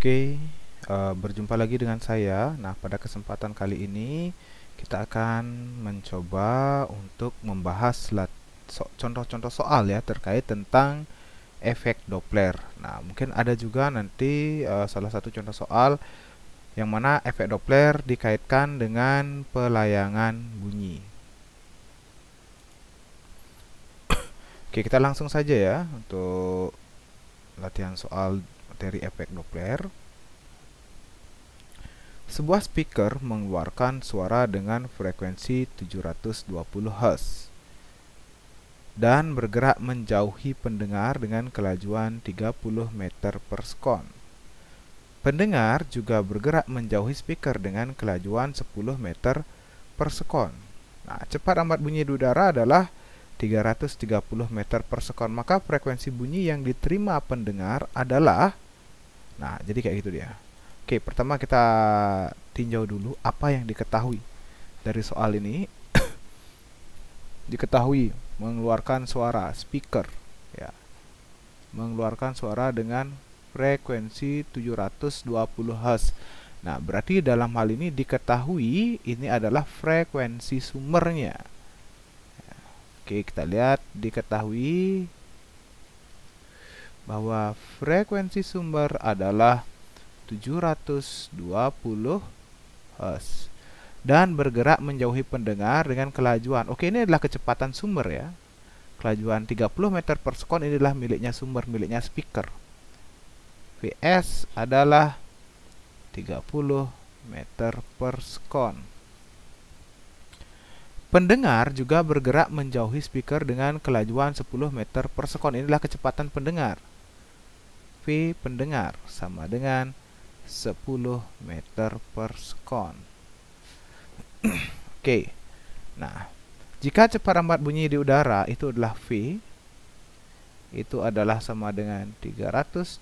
Oke, berjumpa lagi dengan saya. Nah, pada kesempatan kali ini kita akan mencoba untuk membahas contoh-contoh soal ya terkait tentang efek Doppler. Nah, mungkin ada juga nanti salah satu contoh soal yang mana efek Doppler dikaitkan dengan pelayangan bunyi. Oke, kita langsung saja ya untuk latihan soal materi efek Doppler. Sebuah speaker mengeluarkan suara dengan frekuensi 720 Hz dan bergerak menjauhi pendengar dengan kelajuan 30 meter per sekon. Pendengar juga bergerak menjauhi speaker dengan kelajuan 10 meter per sekon. Nah, cepat rambat bunyi di udara adalah 330 meter per sekon. Maka frekuensi bunyi yang diterima pendengar adalah, nah jadi kayak gitu dia. Oke, pertama kita tinjau dulu apa yang diketahui dari soal ini. Diketahui mengeluarkan suara speaker ya. Mengeluarkan suara dengan frekuensi 720 Hz. Nah, berarti dalam hal ini diketahui ini adalah frekuensi sumbernya. Oke, kita lihat diketahui bahwa frekuensi sumber adalah 720 Hz dan bergerak menjauhi pendengar dengan kelajuan. Oke, ini adalah kecepatan sumber ya. Kelajuan 30 meter per sekon ini adalah miliknya sumber, miliknya speaker. Vs adalah 30 meter per sekon. Pendengar juga bergerak menjauhi speaker dengan kelajuan 10 meter per sekon. Ini adalah kecepatan pendengar. V pendengar sama dengan 10 meter per sekon. Oke. Nah, jika cepat rambat bunyi di udara itu adalah V, itu adalah sama dengan 330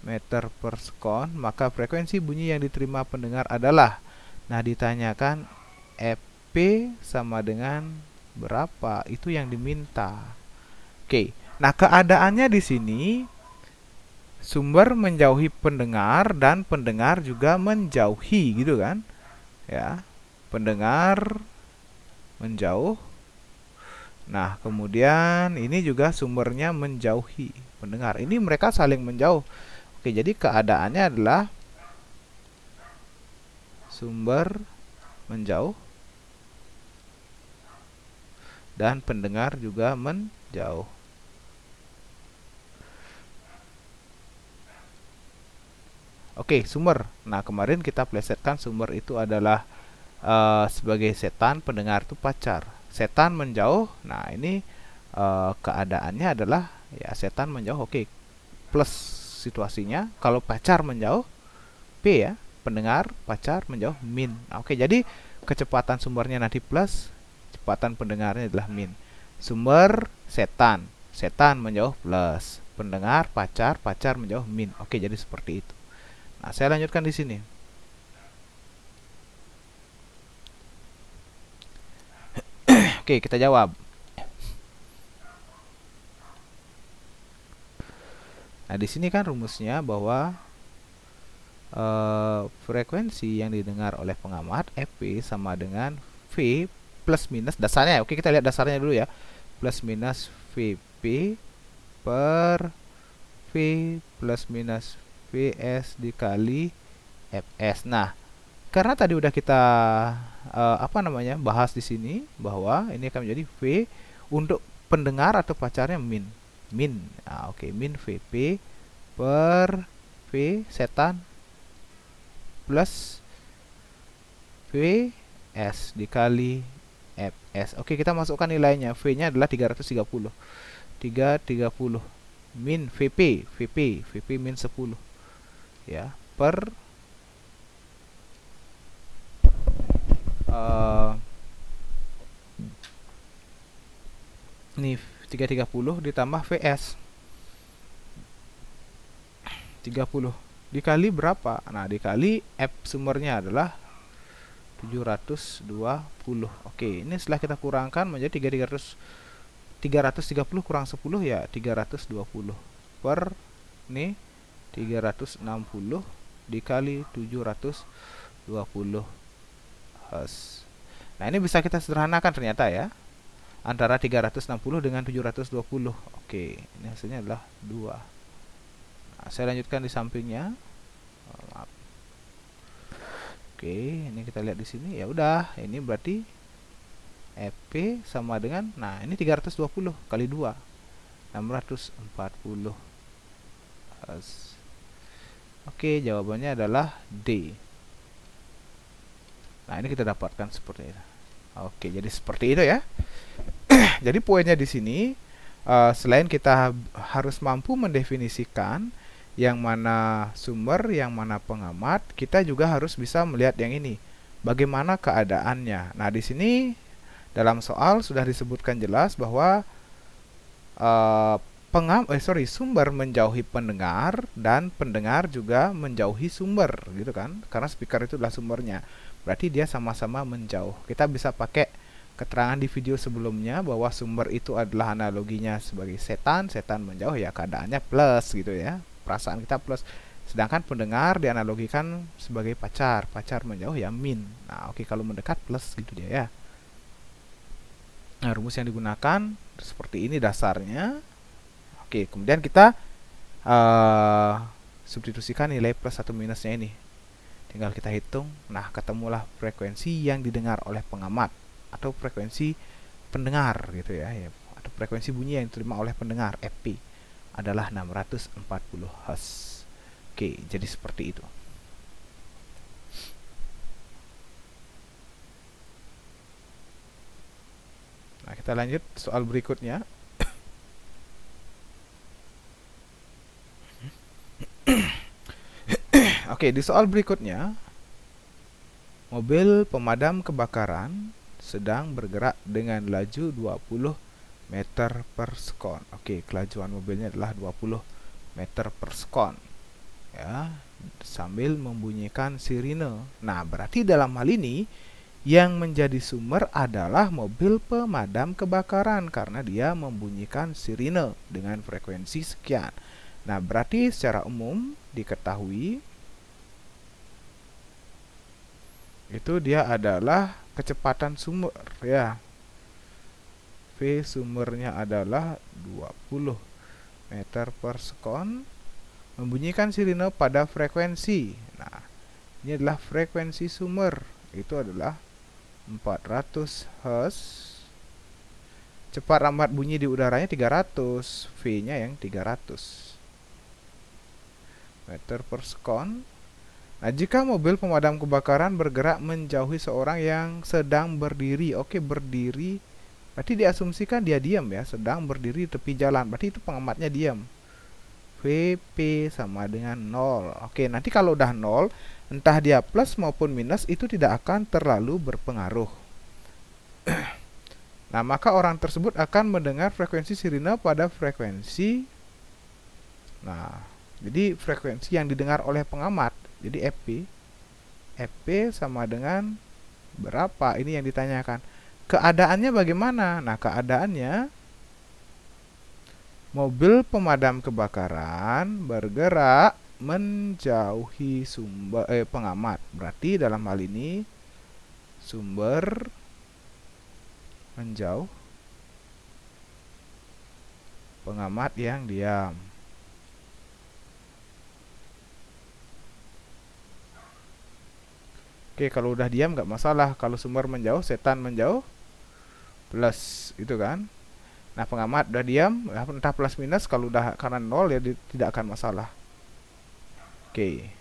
meter per sekon, maka frekuensi bunyi yang diterima pendengar adalah, nah ditanyakan Fp sama dengan berapa, itu yang diminta. Oke. Nah, keadaannya di sini sumber menjauhi pendengar dan pendengar juga menjauhi gitu kan ya, pendengar menjauh. Nah, kemudian ini juga sumbernya menjauhi pendengar, ini mereka saling menjauh. Oke, jadi keadaannya adalah sumber menjauh dan pendengar juga menjauh. Oke, sumber. Nah, kemarin kita plesetkan sumber itu adalah sebagai setan, pendengar itu pacar. Setan menjauh. Nah, ini keadaannya adalah ya setan menjauh. Oke, plus situasinya. Kalau pacar menjauh, P ya, pendengar pacar menjauh, min. Oke, jadi kecepatan sumbernya nanti plus, kecepatan pendengarnya adalah min. Sumber setan, setan menjauh plus, pendengar pacar, pacar menjauh, min. Oke, jadi seperti itu. Nah, saya lanjutkan di sini. Oke, kita jawab. Nah, di sini kan rumusnya bahwa frekuensi yang didengar oleh pengamat Fp sama dengan V plus minus dasarnya. Oke, kita lihat dasarnya dulu ya. Plus minus Vp per V plus minus Vs dikali Fs. Nah, karena tadi udah kita bahas di sini bahwa ini akan menjadi V untuk pendengar atau pacarnya min. Nah, oke, min Vp per V setan plus Vs dikali Fs. Oke, kita masukkan nilainya. V-nya adalah 330. 330 min Vp min 10 ya, per ini 330 ditambah Vs 30 dikali berapa? Nah, dikali F sumbernya adalah 720. Oke, ini setelah kita kurangkan menjadi 330 kurang 10 ya 320 per ini 360 dikali 720 Hz. Nah, ini bisa kita sederhanakan ternyata ya. Antara 360 dengan 720. Oke, ini hasilnya adalah 2. Nah, saya lanjutkan di sampingnya. Maaf. Oke, ini kita lihat di sini. Ya udah, ini berarti EP sama dengan, nah ini 320 kali 2. 640 Hz. Oke, jawabannya adalah D. Nah, ini kita dapatkan seperti itu. Oke, jadi seperti itu ya. Jadi poinnya di sini, selain kita harus mampu mendefinisikan yang mana sumber, yang mana pengamat, kita juga harus bisa melihat yang ini, bagaimana keadaannya. Nah, di sini dalam soal sudah disebutkan jelas bahwa sumber menjauhi pendengar dan pendengar juga menjauhi sumber, gitu kan? Karena speaker itu adalah sumbernya. Berarti dia sama-sama menjauh. Kita bisa pakai keterangan di video sebelumnya bahwa sumber itu adalah analoginya sebagai setan, setan menjauh ya keadaannya plus gitu ya. Perasaan kita plus. Sedangkan pendengar dianalogikan sebagai pacar, pacar menjauh ya min. Nah, oke, kalau mendekat plus gitu dia ya. Nah, rumus yang digunakan seperti ini dasarnya. Oke, kemudian kita substitusikan nilai plus atau minusnya ini. Tinggal kita hitung. Nah, ketemulah frekuensi yang didengar oleh pengamat atau frekuensi pendengar gitu ya, atau frekuensi bunyi yang diterima oleh pendengar FP adalah 640 Hz. Oke, jadi seperti itu. Nah, kita lanjut soal berikutnya. Oke, di soal berikutnya, mobil pemadam kebakaran sedang bergerak dengan laju 20 meter per sekon. Oke, kelajuan mobilnya adalah 20 meter per sekon. Ya, sambil membunyikan sirine. Nah, berarti dalam hal ini yang menjadi sumber adalah mobil pemadam kebakaran karena dia membunyikan sirine dengan frekuensi sekian. Nah, berarti secara umum diketahui itu dia adalah kecepatan sumber ya. V sumbernya adalah 20 meter per sekon, membunyikan sirine pada frekuensi. Nah, ini adalah frekuensi sumber, itu adalah 400 Hz. Cepat lambat bunyi di udaranya 300, V-nya yang 300 meter per sekon. Nah, jika mobil pemadam kebakaran bergerak menjauhi seorang yang sedang berdiri. Oke, berdiri. Berarti diasumsikan dia diam ya, sedang berdiri di tepi jalan. Berarti itu pengamatnya diam. VP sama dengan 0. Oke, nanti kalau udah 0, entah dia plus maupun minus, itu tidak akan terlalu berpengaruh. Nah, maka orang tersebut akan mendengar frekuensi sirine pada frekuensi. Nah, jadi frekuensi yang didengar oleh pengamat. Jadi FP sama dengan berapa? Ini yang ditanyakan. Keadaannya bagaimana? Nah, keadaannya mobil pemadam kebakaran bergerak menjauhi sumber pengamat. Berarti dalam hal ini sumber menjauh, pengamat yang diam. Oke, kalau udah diam nggak masalah. Kalau sumber menjauh, setan menjauh, plus itu kan. Nah, pengamat udah diam, entah plus minus, kalau udah karena 0 ya tidak akan masalah. Oke.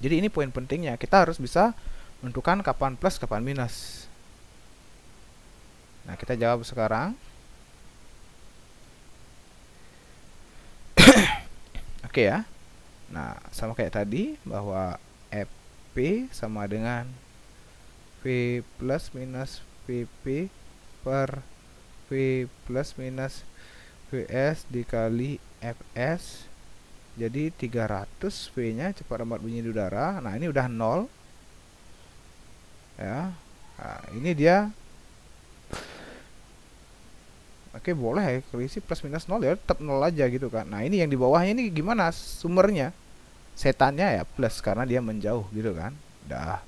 Jadi ini poin pentingnya. Kita harus bisa menentukan kapan plus, kapan minus. Nah, kita jawab sekarang. Oke ya. Nah, sama kayak tadi bahwa P sama dengan V plus minus VP per V plus minus VS dikali FS. Jadi 300 V nya cepat lambat bunyi di udara. Nah, ini udah 0 ya. Nah, ini dia Oke, boleh keisi plus minus 0 ya, tetap 0 aja gitu kan. Nah, ini yang di bawahnya ini gimana sumbernya? Setannya ya plus karena dia menjauh gitu kan. Dah.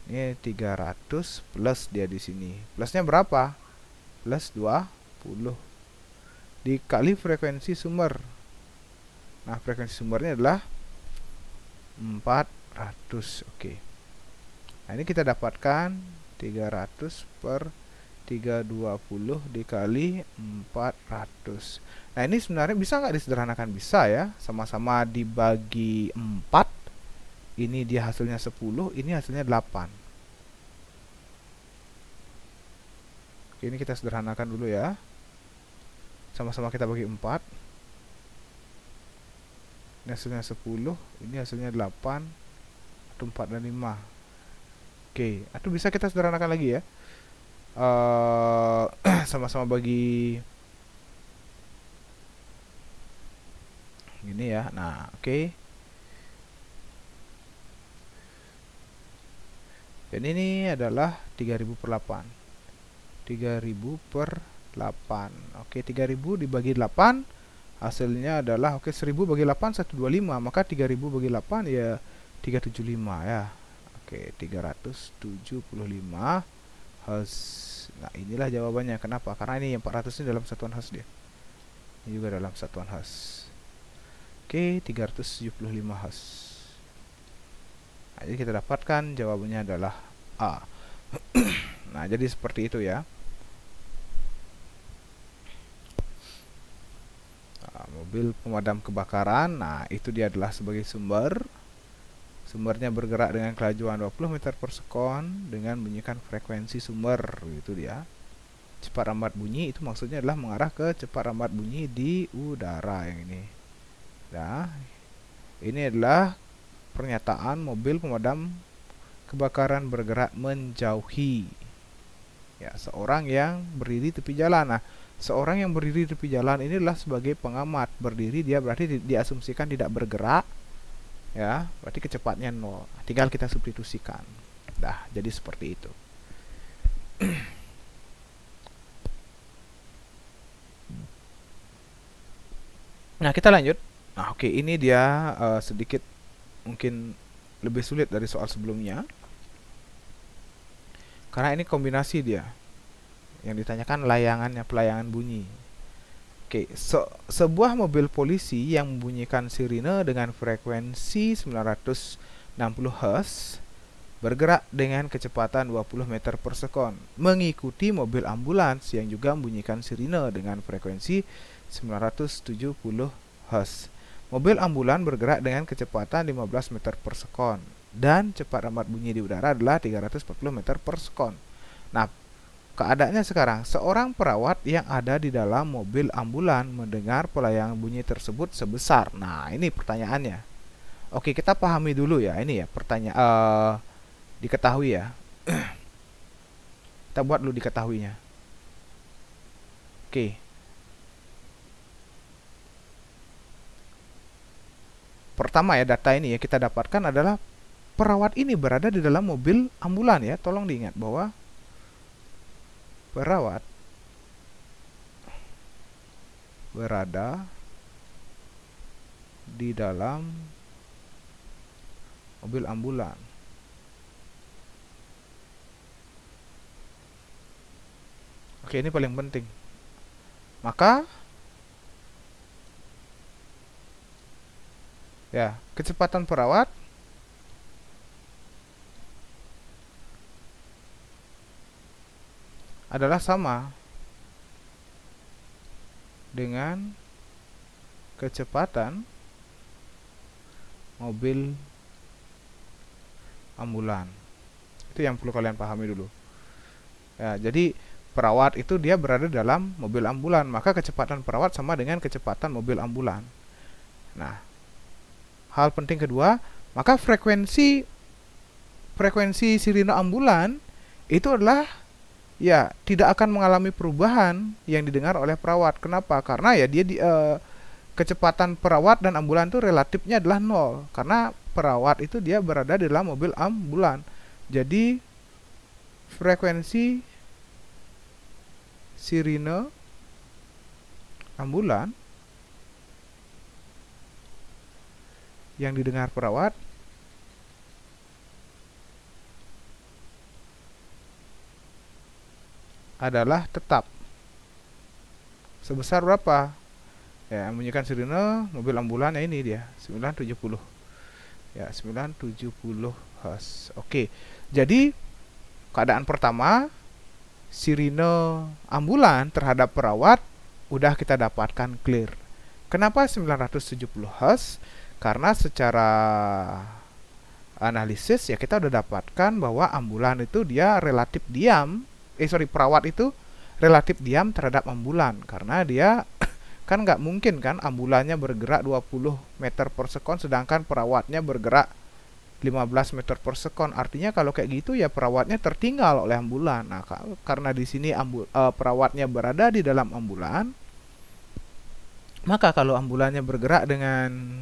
Ini 300 plus dia di sini. Plusnya berapa? Plus 20 dikali frekuensi sumber. Nah, frekuensi sumbernya adalah 400. Oke. Nah, ini kita dapatkan 300 per 320 dikali 400. Nah, ini sebenarnya bisa nggak disederhanakan? Bisa ya. Sama-sama dibagi 4. Ini dia hasilnya 10, ini hasilnya 8. Oke, ini kita sederhanakan dulu ya. Sama-sama kita bagi 4. Ini hasilnya 10, ini hasilnya 8, atau 4 dan 5. Oke, atau bisa kita sederhanakan lagi ya. Sama-sama bagi gini ya. Nah, oke. Dan ini adalah 3000 per 8. 3000 per 8. Oke, 3000 dibagi 8 hasilnya adalah 1000 bagi 8 125, maka 3000 bagi 8 ya 375 ya. Oke, 375 Hz. Nah, inilah jawabannya. Kenapa? Karena ini yang 400 ini dalam satuan Hz dia. Ini juga dalam satuan Hz. Oke, 375 Hz. Nah, jadi kita dapatkan jawabannya adalah A. Nah, jadi seperti itu ya. Mobil pemadam kebakaran. Nah, itu dia adalah sebagai sumber. Sumbernya bergerak dengan kelajuan 20 meter per sekon dengan bunyikan frekuensi sumber, gitu dia. Cepat rambat bunyi itu maksudnya adalah mengarah ke cepat rambat bunyi di udara yang ini. Nah, ini adalah pernyataan mobil pemadam kebakaran bergerak menjauhi. Ya, seorang yang berdiri tepi jalan. Nah, seorang yang berdiri tepi jalan ini adalah sebagai pengamat. Berdiri dia berarti diasumsikan tidak bergerak. Ya, berarti kecepatannya 0. Tinggal kita substitusikan. Dah, jadi seperti itu. Nah, kita lanjut. Nah, oke, ini dia sedikit mungkin lebih sulit dari soal sebelumnya. Karena ini kombinasi dia. Yang ditanyakan layangannya, pelayangan bunyi. Oke, sebuah mobil polisi yang membunyikan sirine dengan frekuensi 960 Hz bergerak dengan kecepatan 20 meter per sekon mengikuti mobil ambulans yang juga membunyikan sirine dengan frekuensi 970 Hz. Mobil ambulan bergerak dengan kecepatan 15 meter per sekon dan cepat rambat bunyi di udara adalah 340 meter per sekon. Nah, keadaannya sekarang, seorang perawat yang ada di dalam mobil ambulan mendengar pelayangan bunyi tersebut sebesar. Nah, ini pertanyaannya. Oke, kita pahami dulu ya. Ini ya pertanyaan diketahui ya. Kita buat dulu diketahuinya. Oke. Pertama ya, data ini ya kita dapatkan adalah perawat ini berada di dalam mobil ambulan ya. Tolong diingat bahwa perawat berada di dalam mobil ambulan. Oke, ini paling penting. Maka ya, kecepatan perawat adalah sama dengan kecepatan mobil ambulan. Itu yang perlu kalian pahami dulu. Ya, jadi perawat itu dia berada dalam mobil ambulan, maka kecepatan perawat sama dengan kecepatan mobil ambulan. Nah, hal penting kedua, maka frekuensi sirine ambulan itu adalah ya tidak akan mengalami perubahan yang didengar oleh perawat. Kenapa? Karena ya dia kecepatan perawat dan ambulan itu relatifnya adalah 0. Karena perawat itu dia berada di dalam mobil ambulan. Jadi frekuensi sirine ambulan yang didengar perawat adalah tetap sebesar berapa? Ya, membunyikan sirine mobil ambulan ya, ini dia 970. Ya, 970 Hz. Oke. Jadi keadaan pertama, sirine ambulan terhadap perawat udah kita dapatkan clear. Kenapa 970 Hz? Karena secara analisis ya kita udah dapatkan bahwa ambulan itu dia relatif diam. Perawat itu relatif diam terhadap ambulan karena dia kan nggak mungkin kan ambulannya bergerak 20 meter per sekon sedangkan perawatnya bergerak 15 meter per sekon. Artinya kalau kayak gitu ya perawatnya tertinggal oleh ambulan. Nah, karena di sini perawatnya berada di dalam ambulan, maka kalau ambulannya bergerak dengan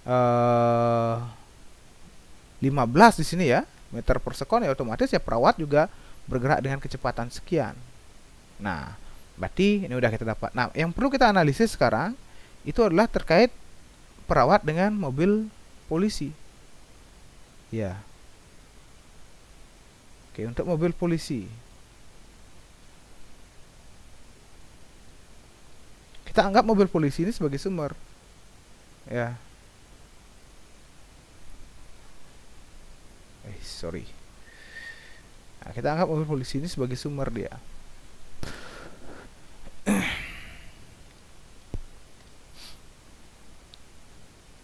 15 di sini ya meter per sekon, ya otomatis ya perawat juga bergerak dengan kecepatan sekian. Nah, berarti ini udah kita dapat. Nah, yang perlu kita analisis sekarang itu adalah terkait perawat dengan mobil polisi. Ya. Oke, untuk mobil polisi. Kita anggap mobil polisi ini sebagai sumber. Ya. Sorry. Nah, kita anggap mobil polisi ini sebagai sumber dia.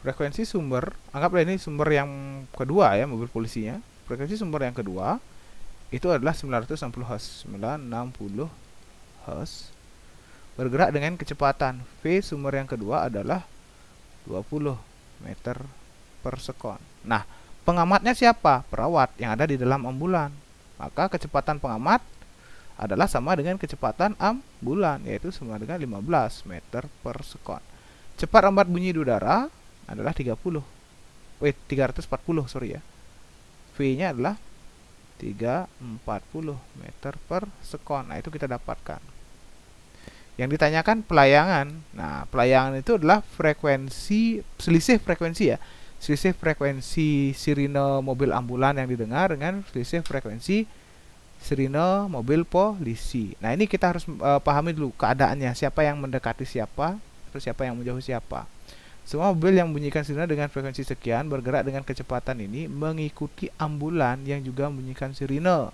Frekuensi sumber, anggaplah ini sumber yang kedua ya, mobil polisinya. Frekuensi sumber yang kedua itu adalah 960 Hz. 960 Hz. Bergerak dengan kecepatan V sumber yang kedua adalah 20 meter per sekon. Nah, pengamatnya siapa? Perawat yang ada di dalam ambulan. Maka kecepatan pengamat adalah sama dengan kecepatan ambulan, yaitu sama dengan 15 meter per sekon. Cepat lambat bunyi di udara adalah 340 sorry ya. V-nya adalah 340 meter per sekon. Nah, itu kita dapatkan. Yang ditanyakan pelayangan. Nah, pelayangan itu adalah selisih frekuensi ya. Selisih frekuensi sirine mobil ambulan yang didengar dengan selisih frekuensi sirine mobil polisi. Nah, ini kita harus pahami dulu keadaannya, siapa yang mendekati siapa, terus siapa yang menjauhi siapa. Semua mobil yang membunyikan sirine dengan frekuensi sekian bergerak dengan kecepatan ini mengikuti ambulan yang juga membunyikan sirine.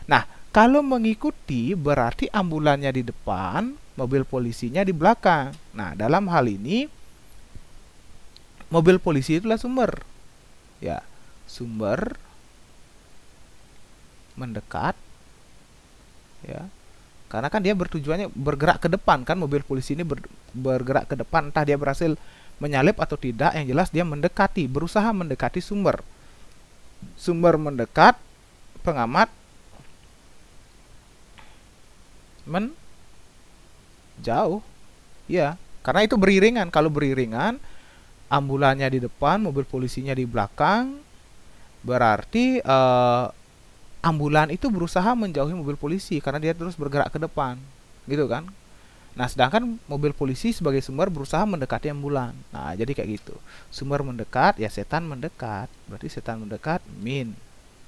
Nah, kalau mengikuti berarti ambulannya di depan, mobil polisinya di belakang. Nah, dalam hal ini mobil polisi itulah sumber. Ya, sumber mendekat. Ya. Karena kan dia bertujuannya bergerak ke depan kan, mobil polisi ini bergerak ke depan, entah dia berhasil menyalip atau tidak, yang jelas dia mendekati, berusaha mendekati sumber. Sumber mendekat, pengamat menjauh. Ya, karena itu beriringan. Kalau beriringan, ambulannya di depan, mobil polisinya di belakang, berarti ambulan itu berusaha menjauhi mobil polisi karena dia terus bergerak ke depan, gitu kan? Nah, sedangkan mobil polisi sebagai sumber berusaha mendekati ambulan. Nah, jadi kayak gitu. Sumber mendekat, ya setan mendekat. Berarti setan mendekat, min.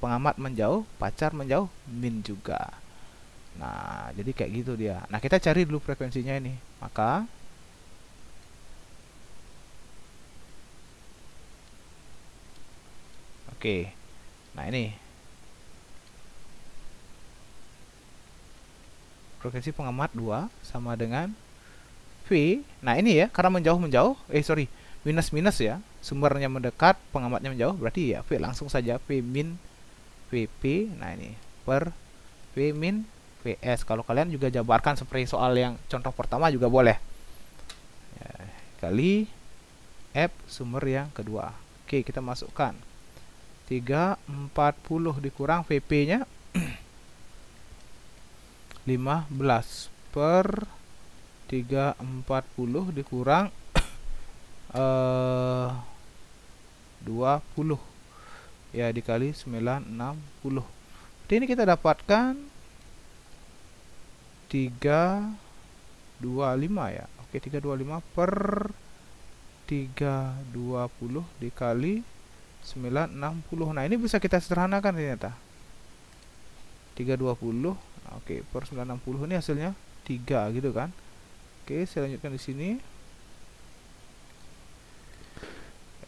Pengamat menjauh, pacar menjauh, min juga. Nah, jadi kayak gitu dia. Nah, kita cari dulu frekuensinya ini. Maka oke. Nah, ini frekuensi pengamat 2 sama dengan V. Nah, ini ya, karena menjauh-menjauh, minus-minus ya. Sumbernya mendekat, pengamatnya menjauh, berarti ya V langsung saja V min VP. Nah, ini per V min VS. Kalau kalian juga jabarkan seperti soal yang contoh pertama juga boleh. Ya, kali F sumber yang kedua. Oke, kita masukkan 340 dikurang VP-nya 15 per 340 dikurang 20 ya dikali 960. Jadi ini kita dapatkan 3 ya. Oke, 325 per 320 dikali 960. Nah, ini bisa kita sederhanakan ternyata. 320, oke, per 960 ini hasilnya 3 gitu kan. Oke, saya lanjutkan di sini.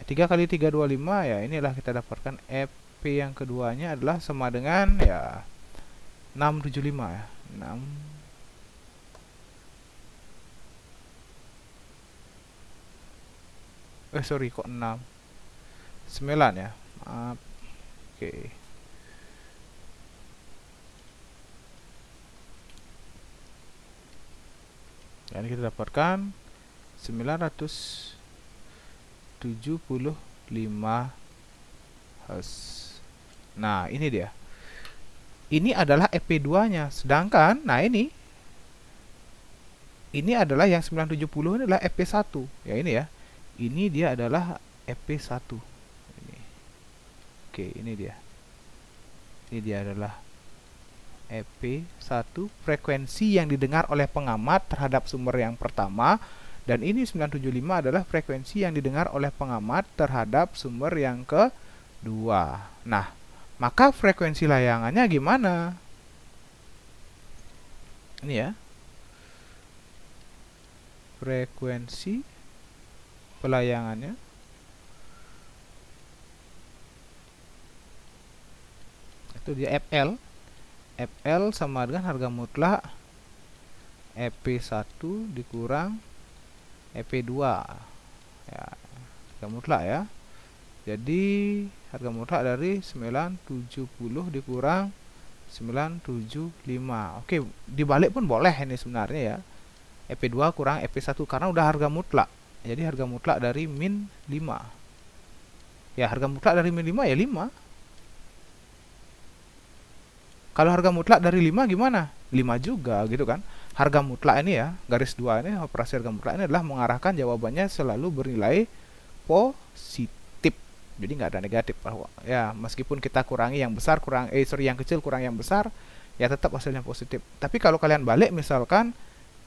3 kali 325 ya, inilah kita dapatkan EP yang keduanya adalah sama dengan ya 675 ya. 6 sorry, kok 6 9 ya, maaf. Oke. Jadi kita dapatkan 975 Hz. Nah, ini dia. Ini adalah EP2 nya. Sedangkan, nah ini adalah yang 970 ini adalah EP1. Ya, ini ya. Ini dia adalah EP1. Ini. Oke, ini dia. Ini dia adalah EP1, frekuensi yang didengar oleh pengamat terhadap sumber yang pertama, dan ini 975 adalah frekuensi yang didengar oleh pengamat terhadap sumber yang kedua. Nah, maka frekuensi layangannya gimana? Ini ya. Frekuensi pelayangannya itu dia FL. FL sama dengan harga mutlak EP1 dikurang EP2 ya, harga mutlak ya. Jadi harga mutlak dari 970 dikurang 975. Oke, dibalik pun boleh ini sebenarnya ya. EP2 kurang EP1 karena udah harga mutlak. Jadi harga mutlak dari min 5. Ya, harga mutlak dari min 5 ya 5. Kalau harga mutlak dari 5 gimana? 5 juga gitu kan. Harga mutlak ini ya, garis 2 ini, operasi harga mutlak ini adalah mengarahkan jawabannya selalu bernilai positif. Jadi nggak ada negatif. Ya, meskipun kita kurangi yang besar, yang kecil kurang yang besar, ya tetap hasilnya positif. Tapi kalau kalian balik misalkan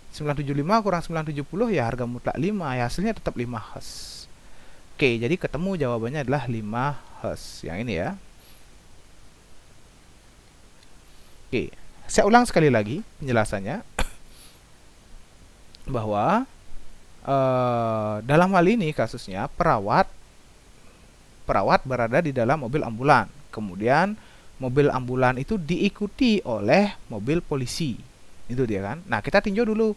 975 kurang 970 ya harga mutlak 5, ya hasilnya tetap 5 Hz. Oke, jadi ketemu jawabannya adalah 5 Hz. Yang ini ya. Oke, saya ulang sekali lagi penjelasannya bahwa dalam hal ini kasusnya perawat berada di dalam mobil ambulan. Kemudian mobil ambulan itu diikuti oleh mobil polisi. Itu dia kan. Nah, kita tinjau dulu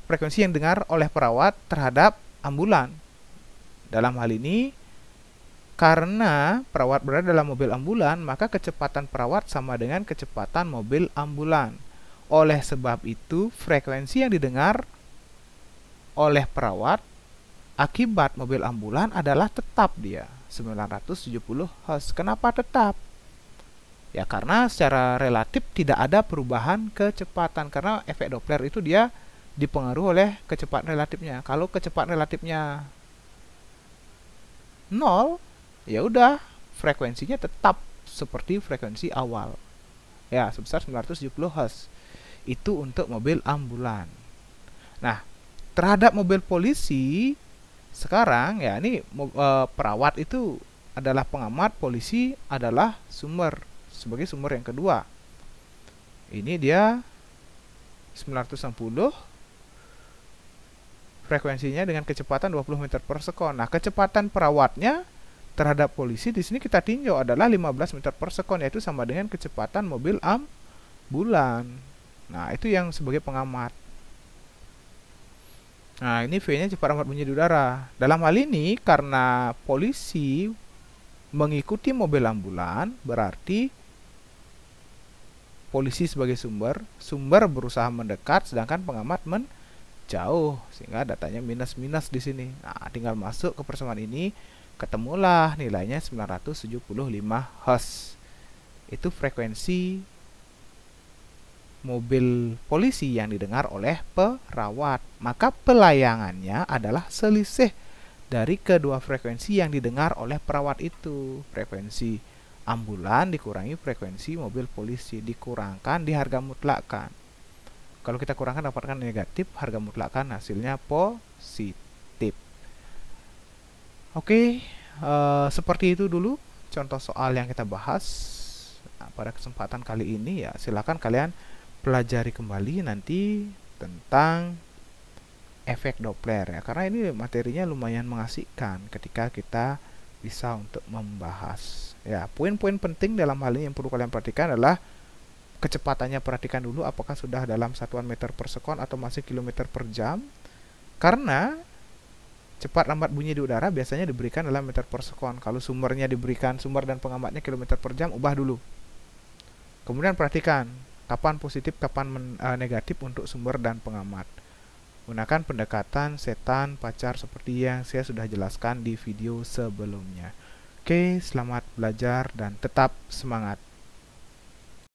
frekuensi yang dengar oleh perawat terhadap ambulan. Dalam hal ini karena perawat berada dalam mobil ambulan, maka kecepatan perawat sama dengan kecepatan mobil ambulan. Oleh sebab itu, frekuensi yang didengar oleh perawat akibat mobil ambulan adalah tetap dia, 970 Hz. Kenapa tetap? Ya, karena secara relatif tidak ada perubahan kecepatan. Karena efek Doppler itu dia dipengaruhi oleh kecepatan relatifnya. Kalau kecepatan relatifnya 0, ya udah frekuensinya tetap seperti frekuensi awal ya, sebesar 970 Hz. Itu untuk mobil ambulan. Nah, terhadap mobil polisi sekarang ya, ini perawat itu adalah pengamat, polisi adalah sebagai sumber yang kedua. Ini dia 960, frekuensinya dengan kecepatan 20 meter per sekon. Nah, kecepatan perawatnya terhadap polisi di sini kita tinjau adalah 15 meter per sekon, yaitu sama dengan kecepatan mobil ambulan. Nah, itu yang sebagai pengamat. Nah, ini V-nya cepat amat bunyi di udara. Dalam hal ini karena polisi mengikuti mobil ambulan, berarti polisi sebagai sumber berusaha mendekat, sedangkan pengamat menjauh, sehingga datanya minus di sini. Nah, tinggal masuk ke persamaan ini, ketemulah nilainya 975 Hz. Itu frekuensi mobil polisi yang didengar oleh perawat. Maka pelayangannya adalah selisih dari kedua frekuensi yang didengar oleh perawat itu. Frekuensi ambulan dikurangi frekuensi mobil polisi, dikurangkan, diharga mutlakkan. Kalau kita kurangkan dapatkan negatif, harga mutlak kan hasilnya positif. Oke, seperti itu dulu contoh soal yang kita bahas. Nah, pada kesempatan kali ini ya silakan kalian pelajari kembali nanti tentang efek Doppler ya, karena ini materinya lumayan mengasihkan ketika kita bisa untuk membahas ya. Poin-poin penting dalam hal ini yang perlu kalian perhatikan adalah kecepatannya. Perhatikan dulu apakah sudah dalam satuan meter per sekon atau masih kilometer per jam, karena cepat lambat bunyi di udara biasanya diberikan dalam meter per sekon. Kalau sumbernya diberikan, sumber dan pengamatnya kilometer per jam, ubah dulu. Kemudian perhatikan kapan positif, kapan negatif untuk sumber dan pengamat. Gunakan pendekatan setan pacar seperti yang saya sudah jelaskan di video sebelumnya. Oke, selamat belajar dan tetap semangat.